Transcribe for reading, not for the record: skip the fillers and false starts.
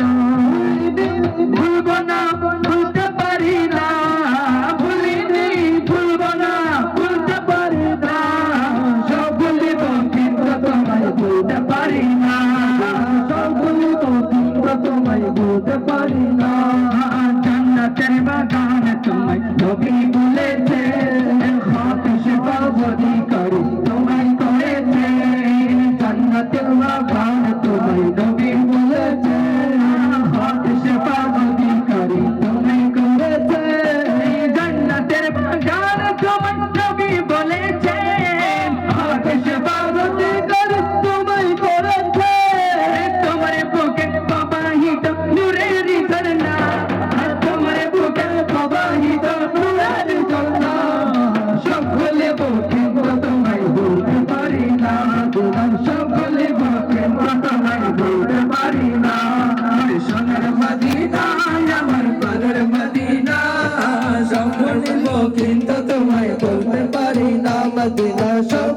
না ভুলবো না ভুলতে পারি না ভুলিনি ভুলবো না ভুলতে পারি না সব ভুলিব কিন্তু তোমায় ভুলতে পারি না সব ভুলিব কিন্তু তোমায় ভুলতে পারি না জান্নাতের বাগান তোমায় নবী বলেছে খাতে সেবাবদি করি তোমায় করেছে জান্নাতের বাগান তোমায় নবী বলেছে খাতে সেবাবদি করি তোমায় করেছে জান্নাতের বাগান তোমায় নবী বলেছে খাতে সেবাবদি করি তোমায় করেছে তোমার বুকে প্রবাহিত নূরের ঝরনা তোমার বুকে প্রবাহিত নূরের ঝরনা সব ভুলবো কিন্তু তোমায় ভুলতে পারি না সব ভুলবো কিন্তু তোমায় ভুলতে পারি না সোনার মদিনা আমার প্রাণের মদিনা সব ভুলবো কিন্তু তোমায় ভুলতে পারি না মদিনা সব